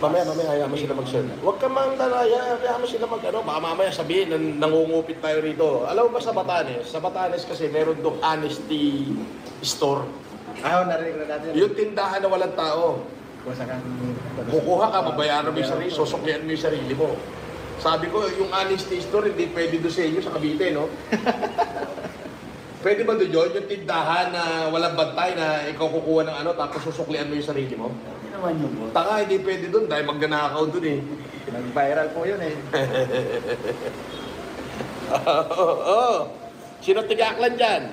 Mamaya, hayaan mo sila mag-share. Huwag ka mang talaya, hayaan mo sila mag-ano. Baka mamaya sabihin, nangungupit tayo rito. Alam mo ba sa Batanes? Sa Batanes kasi meron doon honesty store. Narinig na natin. Yung tindahan na walang tao. Kung saan kang... Kukuha ka, babayaran mo yung sarili, susuklian mo yung sarili mo. Sabi ko, yung honesty store, hindi pwede doon sa inyo sa Cavite, no? Pwede ba doon yun? Yung tindahan na walang bantay na ikaw kukuha ng ano, tapos susuklian mo yung sarili mo? Hindi naman yun po. Taka, hindi pwede doon dahil magnanakaw doon eh. Nag-viral po yun eh. Oo. Sino tigaklan dyan?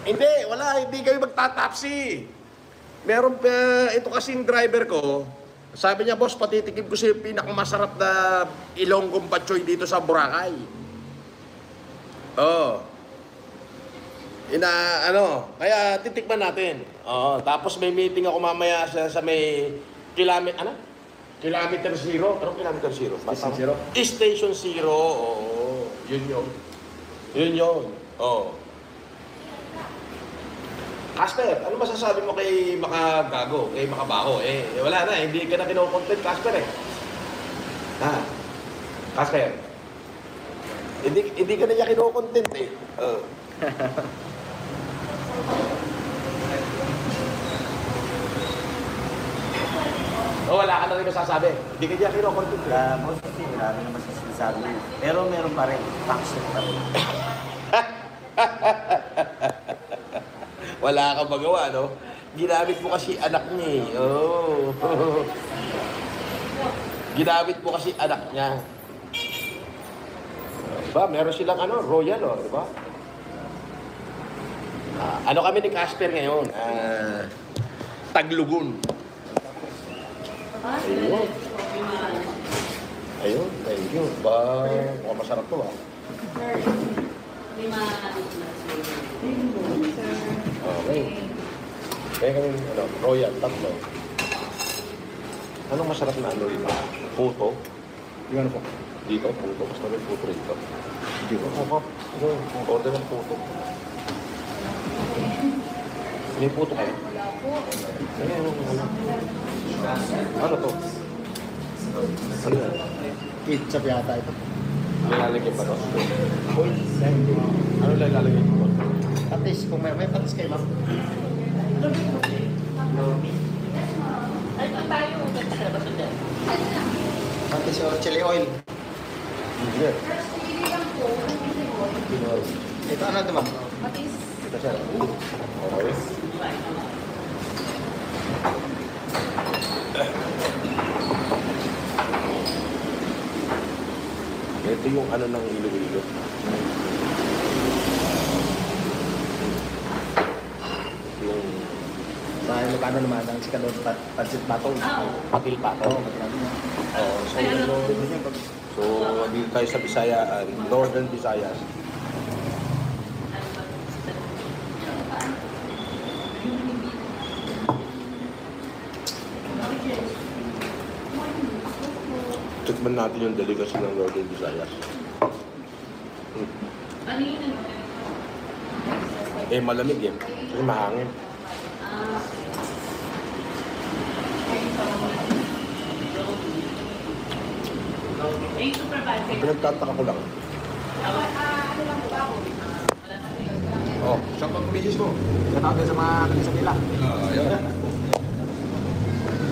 Hindi, wala, hindi kami magtatapsi. Meron pa, ito kasing driver ko, sabi niya, boss, patitikip ko siya yung pinakamasarap na Ilonggong Batchoy dito sa Boracay. Oo. Kaya titikman natin. Oo, tapos may meeting ako mamaya sa may Kilometer Zero. Anong Kilometer Zero? Station Zero? Station Zero, oo. Yun yun. Oo. Casper, ano masasabi mo kay Makagago, kay Makabaho? Wala na, hindi ka na kinokontent, Casper eh. Ha? Casper? Hindi ka na niya kinokontent eh. Wala ka na rin masasabi. Hindi ka niya kinokontent eh. Most of it, marami naman sinasabi. Pero meron pa rin. Faction pa rin. Wala kang magawa, no? Ginamit mo kasi anak niya eh. Oh. Ginamit mo kasi anak niya. Diba? Meron silang royal, oh, di ba? Ano kami ni Casper ngayon? Taglugon. Ayun. Ayun, thank you. Mukhang masarap to, Okay. Kaya kami, royal, tatlo. Anong masarap na dito? Puto? Yung ano po? Dito, puto. Basta may puto rito. Hindi po. Order ng puto. May puto kayo? Ano to? Ano yan? Ketchup yata ito. Nilalagyan ba to? Uy, Ano nilalagyan ko? patis. Kung may patis kayo, ma'am. Patis o chili oil. Hindi. Ito ano ito, ma'am? Ito siya. Okay. Ito yung ng Iloilo. Yung Sa Ilocano naman, ang sikalon, pansit batong. patil pato. Oo. So dito tayo sa Bisaya, Northern Visayas. Tikman natin yung delicacy ng Northern Visayas. Ano yun? Malamig eh. Kasi mahangin. Super bad. Pinagtataka ko lang. Oh, saan pang misis mo? Natawag sa mga kanisa nila.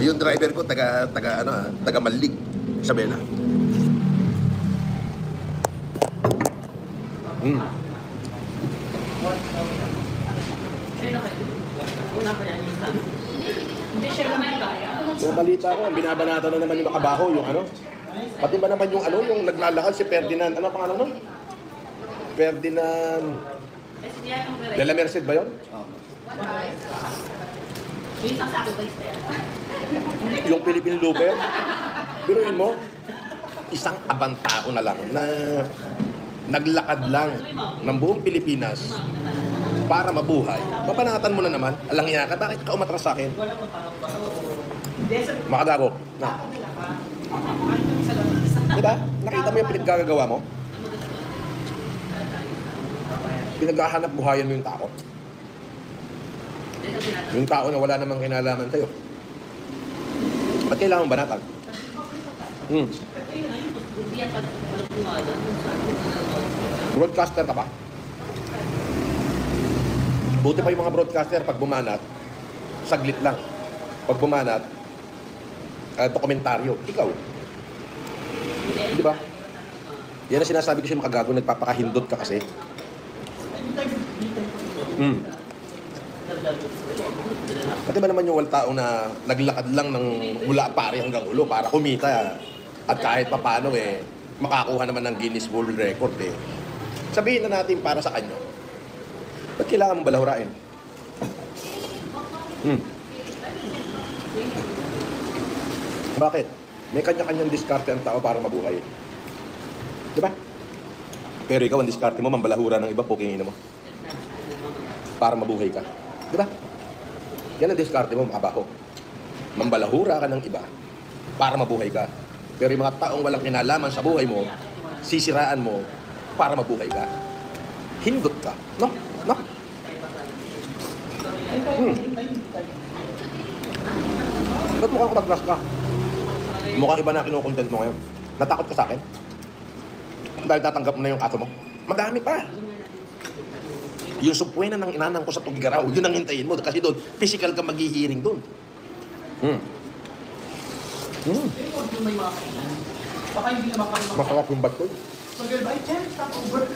Yung driver ko, taga Malig, Isabela. Hindi siya naman kaya. So, balita ko, binabanata na naman yung Makabaho, yung Pati ba naman yung naglalakad si Ferdinand, ano pangalan nun? Ferdinand... De la Merced ba yun? Yung Philippine Looper. Biruin mo, isang abang tao na lang na naglakad lang ng buong Pilipinas para mabuhay. Papanatan mo na naman, alang iya ka, bakit ka umatras sa akin? Makagago. Na. Diba? Nakita mo yung pinaggagawa mo? Pinaghahanap buhayan mo yung tao. Yung tao na wala namang kinalaman sa'yo. Pati kailangan banatan? Hmm. Broadcaster ka ba? Buti pa yung mga broadcaster pag bumanat, saglit lang. Pag bumanat, dokumentaryo. Ikaw. Di ba? Yan ang sinasabi ko siya makagago, nagpapakahindot ka kasi. Hmm. Pati ba naman yung taong na naglakad lang ng mula pare hanggang ulo para kumita at kahit papano makakuha naman ng Guinness World Record Sabihin na natin para sa kanya. Ba't kailangan mong balahurain? Bakit? May kanya-kanyang diskarte ang tao para mabuhay. Diba? Pero ikaw ang diskarte mo, mambalahura ng iba, pukingin mo. Para mabuhay ka. Diba? Yan ang diskarte mo, makabaho. Mambalahura ka ng iba para mabuhay ka. Pero yung mga taong walang kinalaman sa buhay mo, sisiraan mo para mabuhay ka. Hindot ka. No? No? Ba't mukhang kapag-class ka? Mukhang iba na kinukontent mo ngayon. Natakot ka sa akin? Dahil tatanggap mo na yung kaso mo? Madami pa. Yung supwena ng inanang ko sa Tugigaraw, yun ang hintayin mo. Kasi doon, physical ka maghihiring doon. Baka hindi naman kami Masarap yung bat ko. So, girl, by chance, stop over.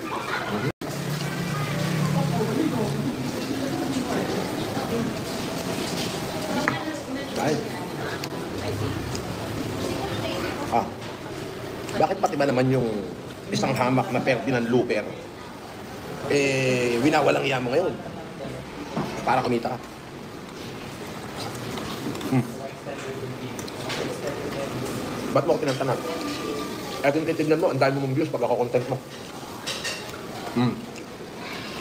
Right. Bakit pati ba naman yung isang hamak na Ferdinand Looper winawalang iya mo ngayon para kumita ka? Ba't mo ako tinantanan? At yung titignan mo, ang dami mong views pag ako content mo.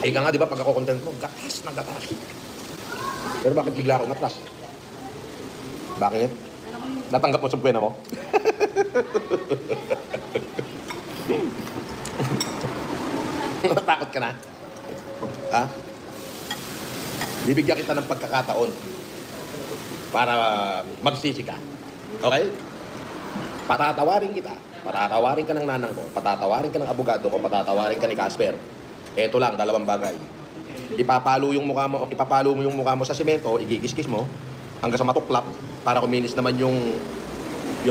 Ika nga, di ba, pag ako content mo, gatas na gatas. Pero bakit bigla ako matras? Bakit? Natanggap mo sa buwena mo? Natakot ka na? Ha? Bibigyan kita ng pagkakataon para magsisi ka. Okay? Patatawarin kita. Patatawarin ka ng nanang ko. Patatawarin ka ng abogado ko. Patatawarin ka ni Casper. Eto lang, dalawang bagay. Ipapalo mo yung mukha mo sa semento, igigiskis mo hanggang sa matuklap para kuminis naman yung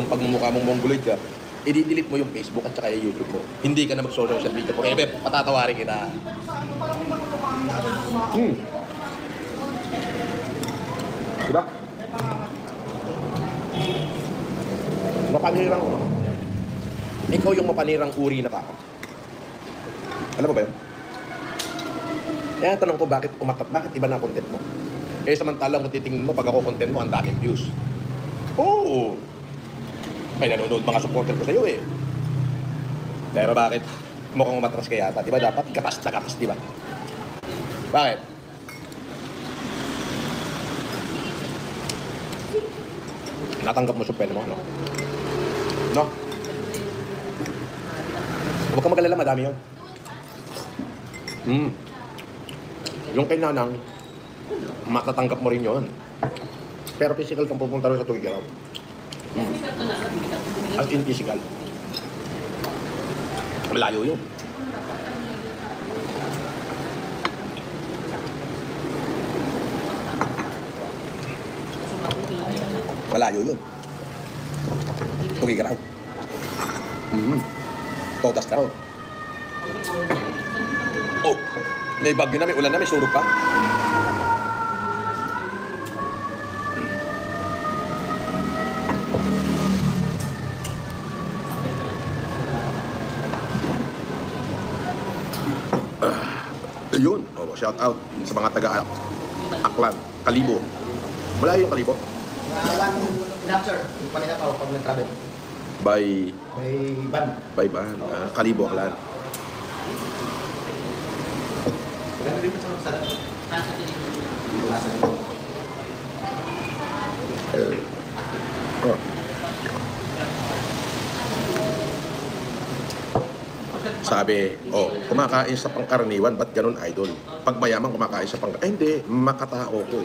pagmumukha mong mongoloid ka. I-delete mo yung Facebook at saka yung YouTube mo. Hindi ka na mag-social media forever. Patatawarin kita. Diba? Mapanirang ikaw yung mapanirang uri na tao. Alam mo ba yun? Kaya tanong ko bakit iba na content mo? Samantalang kung titingin mo, pag ako content mo, ang daming views. Oo! May nanonood mga supporter ko sa'yo Pero bakit? Mukhang umatras ka yata. Diba dapat gatas na gatas, diba? Bakit? Natanggap mo sa pwede mo, no? No? Huwag kang mag-alala, madami yun. Yung kay Nanang, matatanggap mo rin yun. Pero physical kang pupunta rin sa Tugigaraw. As in physical. Malayo yun. Malayo yun. Tugigaraw. Todas ka raw. Oh, may bagyo na, may ulan na, may surog pa. Yun, shout out sa mga taga-Aklan, Kalibo. Malayo yung Kalibo. Sir, yung kanina pa pag nag-travel. By May van. ban. Kalibo, Aklan. Sabi, kumakain sa pangkaraniwan, ba't ganun, idol? Pag mayaman, kumakain sa pangkaraniwan. Hindi, makatao ko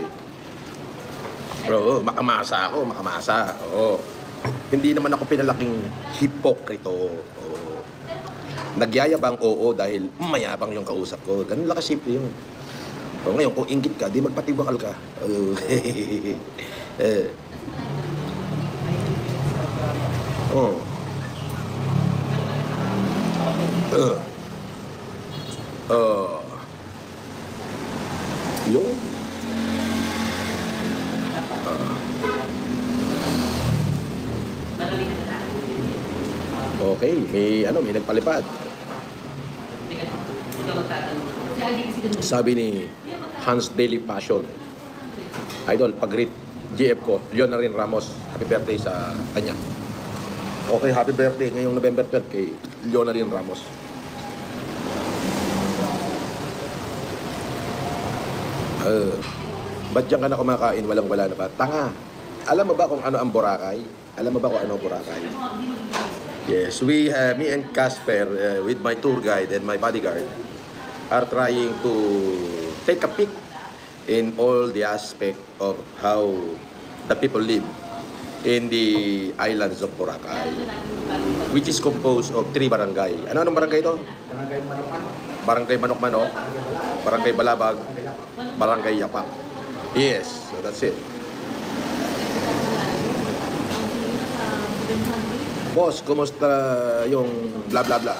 Pero makamasa ako, makamasa. Hindi naman ako pinalaking hipokrito. Oo. Nagyayabang, oo, dahil mayabang yung kausap ko. Ganun lang kasimple yun. O ngayon, kung inggit ka, di magpatibakal ka. Oo. Oh. Yun. Okay, may nagpalipad. Sabi ni Hans Daily Passion, Idol, pag-greet GF ko, Leonarin Ramos, happy birthday sa kanya. Okay, happy birthday ngayong November 12 kay Leonarin Ramos. Ba't diyan ka na kumakain? Walang-wala na ba? Tanga! Alam mo ba kung ano ang Boracay? Alam mo ba kung ano ang Boracay? Yes, me and Casper, with my tour guide and my bodyguard, are trying to take a peek in all the aspect of how the people live in the islands of Boracay, which is composed of 3 barangay. Ano barangay ito? Barangay Manok-Manok. Barangay Manok-Manok, Barangay Balabag, Barangay Yapak. Yes, so that's it. Boss, kumusta yung bla bla bla?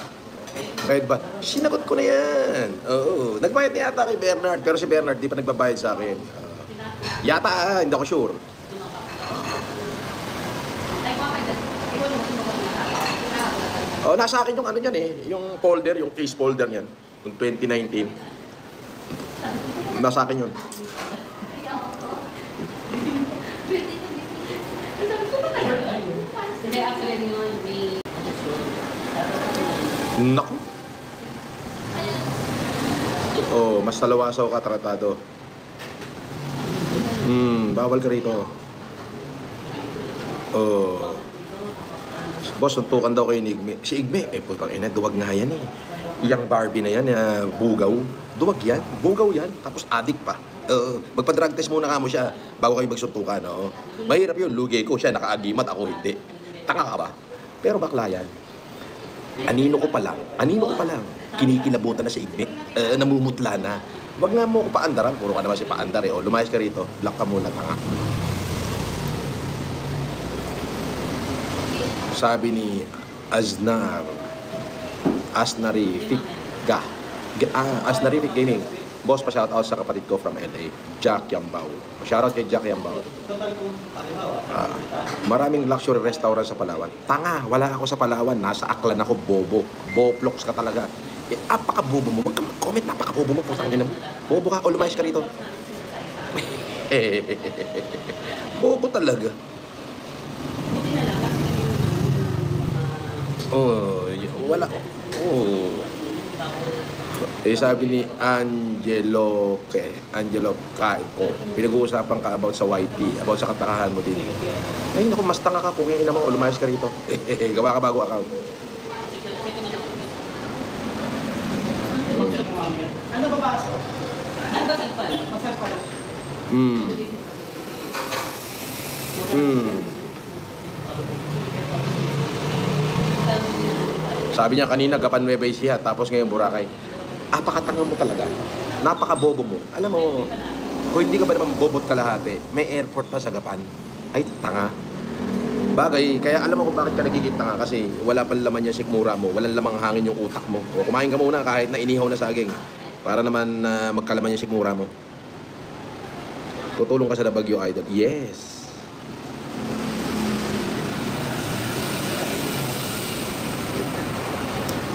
Kahit ba? Sinagot ko na yan. Oo. Nagbayad na yata kay Bernard, pero si Bernard di pa nagbabayad sa akin. Yata, hindi ako sure. Oh, nasa akin yung ano niyan yung folder, yung case folder niyan, yung 2019. Nasa akin yun. Hindi, actually, yun, may... Naku. Oh, mas talawasaw ka, tratado. Bawal ka rito. Oh. Boss, suntukan daw kay Igme. Si Igme, putang ina, duwag nga yan Iyang Barbie na yan, bugaw. Duwag yan, bugaw yan, tapos adik pa. Magpa-drug test muna ka mo siya bago kayo magsuntukan, no? Mahirap yun, lugay ko siya, nakaagimat, ako hindi. Tanga ka ba? Pero bakla yan. Anino ko pa lang, kinikilabutan na si Igme, namumutla na. Wag nga mo ko paandaran, puro ka naman si paandar O, lumayas ka rito, lock ka muna, tanga. Sabi ni Asnarific Gaming, boss, pa-shoutout sa kapatid ko from LA, Jack Yambao. Shoutout kay Jack Yambao. Maraming luxury restaurant sa Palawan. Tanga, wala ako sa Palawan. Nasa Aklan ako, bobo. Boplox ka talaga. Apaka-bobo mo. Huwag ka mag-comment, napaka-bobo mo. Putang ina mo. Bobo ka o lumayas ka rito. Bobo talaga. Oh, wala. Oh. Sabi ni Angelo Kaiko, pinag-uusapan ka about sa YT, about sa katakahan mo din. Ay, naku, mas tanga ka kung yung ina mo o lumayas ka rito. Gawa ka bago account. Ano ba ba? Ano ba sagpal? Masarap. Sabi niya kanina, Gapan Nueva Ecija, tapos ngayon Boracay. Apakatanga mo talaga. Napakabobo mo. Alam mo, kung hindi ka ba naman bobot kalahati, may airport pa sa Gapan. Ay, tanga. Bagay, kaya alam mo kung bakit ka nagiging tanga, kasi wala pang laman yung sikmura mo, walang lamang hangin yung utak mo. O kumain ka muna kahit na inihaw na saging, para naman magkalaman yung sikmura mo. Tutulong ka sa Bagyo, Idol. Yes.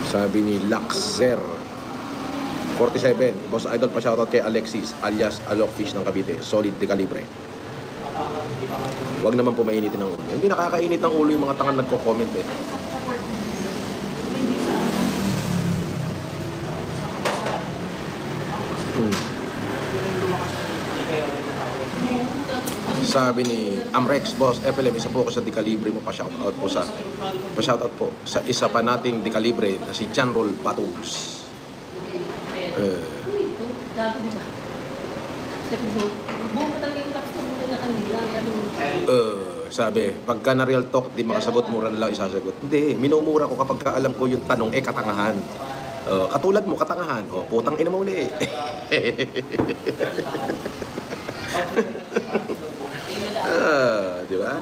Sabi ni Laxer 47, Boss Idol, pa-shoutout kay Alexis alias Alokfish ng Cavite, solid de calibre. Huwag naman po mainitin ng ulo. Hindi nakakainit ng ulo yung mga tangan nagko-comment Sabi ni Amrex, Boss FLM, isa po ako sa Decalibre mo, pa-shoutout po sa isa pa nating Decalibre na si Janrol Patuls. Sabi, pagka na real talk, di makasagot, mura na lang isasagot. Hindi, minumura ko kapag ka alam ko yung tanong, katangahan. Katulad mo, katangahan. Putang ina mo uli. Di ba?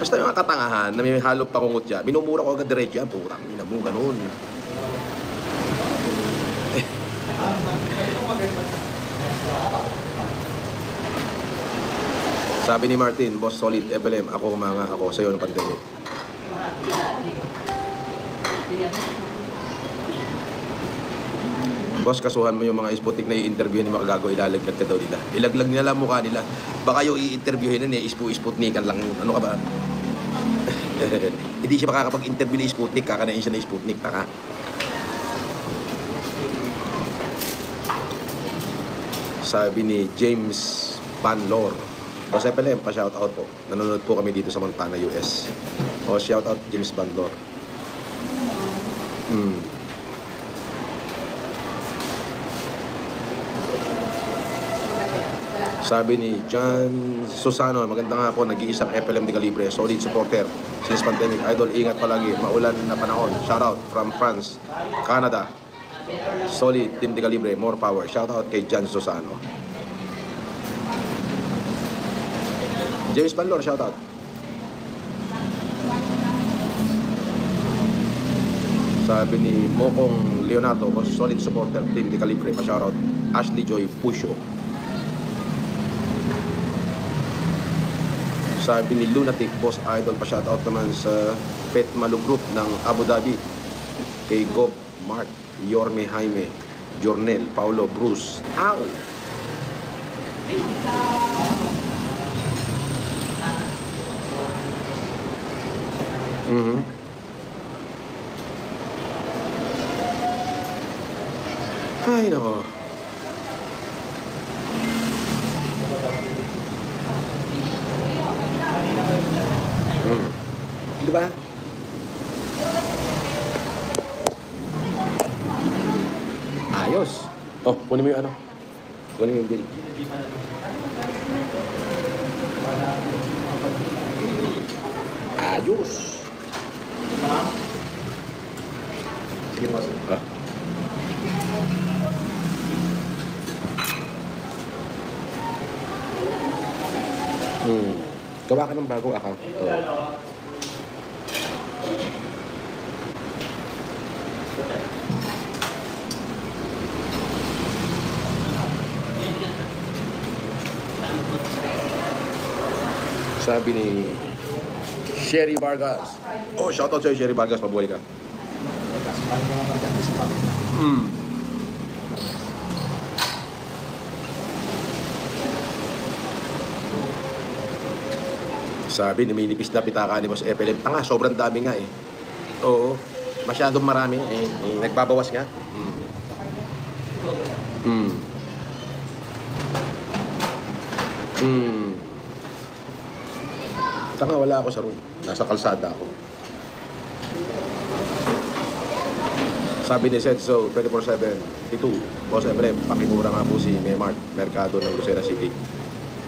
Basta yung katangahan na may halong pangungot dyan, minumura ko agad diretso yan, putang ina mo, ganun. Sabi ni Martin, boss solid, FLM, ako humanga ako sa'yo ng pandemic. Boss, kasuhan mo yung mga Sputnik na i-interview ni Makagago, ilalaglag ka daw nila. Ilaglag nila mukha nila. Baka yung i-interviewin na Sputnikan lang. Ano ka ba? Hindi siya makakapag-interview ni Sputnik, kakanain siya na Sputnik, taka. Sabi ni James Panlor, Boss FLM, pa-shoutout po. Nanonood po kami dito sa Montana, US. Shoutout James Panlor. Sabi ni John Susano, magandang hapon, nag-iisang FLM de Calibre, solid supporter since pandemic. Idol, ingat palagi, maulan na panahon. Shoutout from France, Canada. Solid, Team de Calibre, more power. Shoutout kay John Susano. James Panlor, shoutout. Sabi ni Mokong Leonardo, solid supporter, Team de Calibre, pa-shoutout. Ashley Joy Pusho. Sabi ni Lunatic, Boss Idol, pa-shoutout naman sa Pet Malu Group ng Abu Dhabi. Kay Gob, Mark, Yorme Jaime, Jornel, Paulo, Bruce. Ow! Ay, nako. Diba? Ayos. Kunin mo yung ano. Kunin mo yung bill. Ayos. Sige, boss. Gawa ka ng bagong account. Sabi ni Sherry Vargas. Shoutout sa'yo, Sherry Vargas. Mabuhay ka. Sabi, numinipis na pitaka ni Boss FLM. Tanga, sobrang dami nga eh. Oo, masyadong marami. Nagbabawas nga. Tanga, wala ako sa room. Nasa kalsada ako. Sabi ni Setso, 24/7, ito, Boss FLM, pakimura nga po si Memart, Mercado ng Lucena City.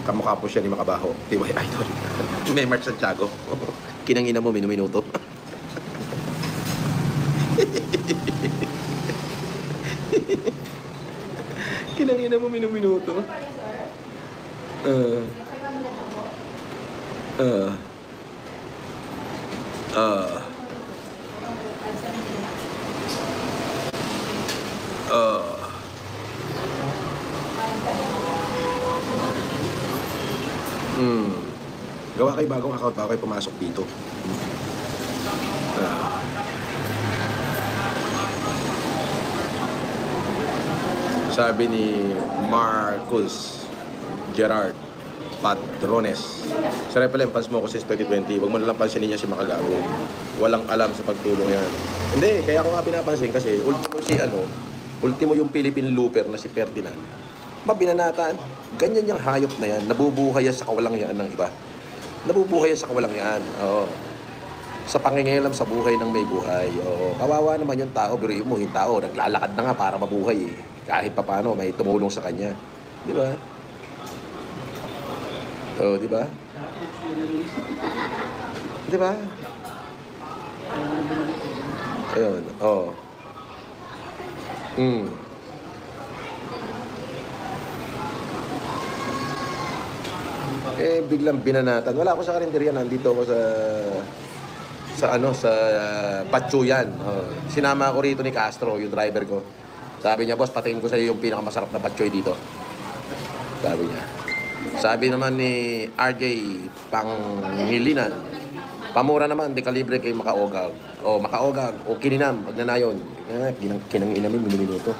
Kamukha po siya ni Makabaho. TY Idol. Memart Santiago. Kinangina mo, minuto. Kinangina mo, minuto. Gawa kayo bagong account bago kayo pumasok dito. Sabi ni Marcus Gerard Patrones, sa FLM, fans mo ko since 2020, huwag mo nalang pansinin niya si Makagago. Walang alam sa pagtulong yan. Hindi, kaya ako nga pinapansin kasi ultimo yung Philippine Looper na si Ferdinand. Mabinanataan, ganyan yung hayop na yan, nabubuhay yan sa kawalangyaan ng iba. Nabubuhay yan sa kawalangyaan. Oo. Sa pangingialam sa buhay ng may buhay. Oo. Kawawa naman yung tao, pero mo yung tao, naglalakad na nga para mabuhay eh. Kahit pa paano, may tumulong sa kanya. Di ba? Oo, di ba? Di ba? Ayun, oo. Eh, biglang binanatan. Wala ako sa karinderya. Nandito ako sa Patsuyan. Oh. Sinama ako rito ni Castro, yung driver ko. Sabi niya, boss, patingin ko sa iyo yung pinakamasarap na patsoy dito. Sabi niya. Sabi naman ni RJ Panghilinan, pamura naman, di kalibre kay Makaogag. O Makaogag, o Kininam, wag na na yun. Kinang inamin, minuto.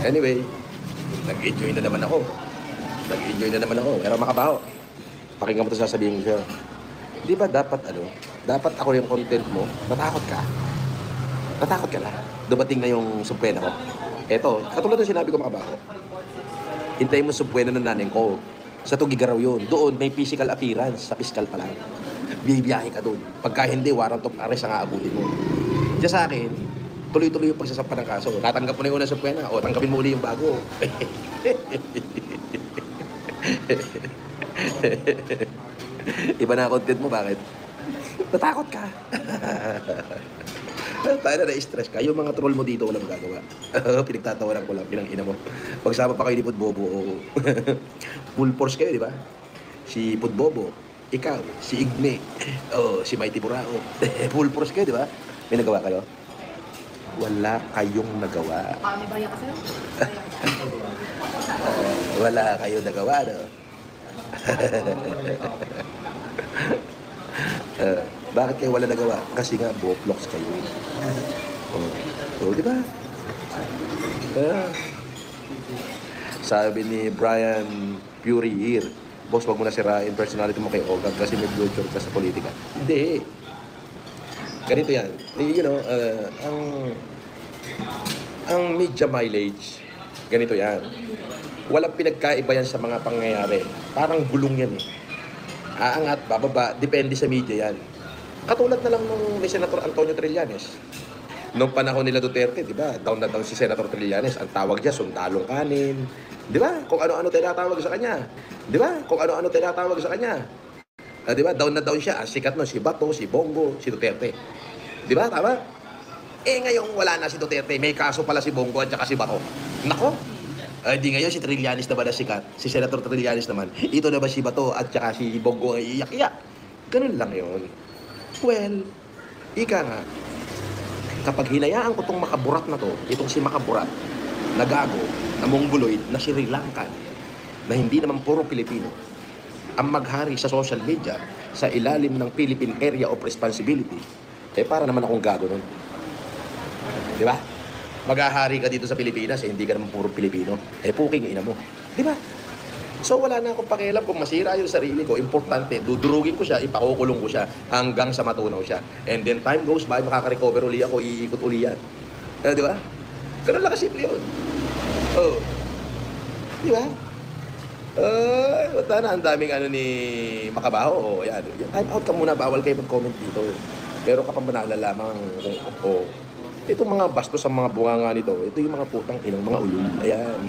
Anyway, nag-enjoy na naman ako. Pero makabaho. Pakinggan mo ito sasabihin ko sa'yo. Di ba dapat ako yung content mo, natakot ka lang. Dumating na yung subpena ko. Eto, katulad ng sinabi ko makabaho. Hintayin mo subpena ng nanay ko. Sa Tugigaraw yun. Doon may physical appearance, sa piskal pa lang. Bibiyahe ka doon. Pagka hindi, warrant of arrest ang aabutin mo. Diyan sa akin, tuloy-tuloy yung pagsasampa ng kaso. Natanggap mo na yung unang subpena, o tanggapin mo uli yung bago. Iba na content mo, bakit? Natakot ka. Tayo na na-stress ka. Yung mga troll mo dito, walang magagawa. Pinagtatawanan ko lang, pinang-ina mo. Pagsama pa kayo ni Pudbobo, full force kayo, di ba? Si Pudbobo, ikaw, si Igne, si Mighty Burao. Full force kayo, di ba? May nagawa kayo? Wala kayong nagawa. May bayan kasi. Wala kayong nagawa, no? Bakit kayo wala nagawa? Kasi nga, blocks kayo. Di ba? Sabi ni Brian Fury here, boss, wag mo na sirain personality mo kay Ogag kasi may future ka sa politika. Hindi. Ganito yan. You know, ang media mileage, ganito yan. Walang pinagkaiba yan sa mga pangyayari. Parang gulong yan eh. Aangat, bababa, depende sa media yan. Katulad na lang nung ni Senator Antonio Trillanes. Noong panahon nila Duterte, di ba? Down na down si Senator Trillanes. Ang tawag niya, sundalong kanin. Di ba? Kung ano-ano tinatawag sa kanya. Di ba? Kung ano-ano tinatawag sa kanya. Di ba? Down na down siya. Ang sikat nun, si Bato, si Bongo, si Duterte. Di ba? Tama? Eh ngayong wala na si Duterte, may kaso pala si Bongo at saka si Bato. Nako! Di ngayon si Trillanes naman na sikat. Si Senator Trillanes naman. Ito na ba si Bato at saka si Bongo ay iyak-iyak. Ganun lang yun. Well, ika nga, kapag hinayaan ko itong makaburat na to, itong si makaburat, na gago, na mongoloid, na Sri Lankan, na hindi naman puro Pilipino, ang maghari sa social media, sa ilalim ng Philippine Area of Responsibility, eh para naman akong gago nun. Di ba? Maghahari ka dito sa Pilipinas, eh hindi ka naman puro Pilipino. Eh puking ina mo. Di ba? So wala na akong pakialam kung masira yung sarili ko. Importante, dudurugin ko siya, ipakukulong ko siya hanggang sa matunaw siya. And then time goes by, makaka-recover uli ako, iikot uli yan. Di ba? Ganun lang kasimple yun. Oh. Di ba? Wala na, ang daming ano ni Makabaho. Oh, yan. Time out ka muna, bawal kayo mag-comment dito. Pero kapag nalalaman kung itong mga bastos sa mga bunganga nito, ito yung mga putang inang mga ulul. Ayan.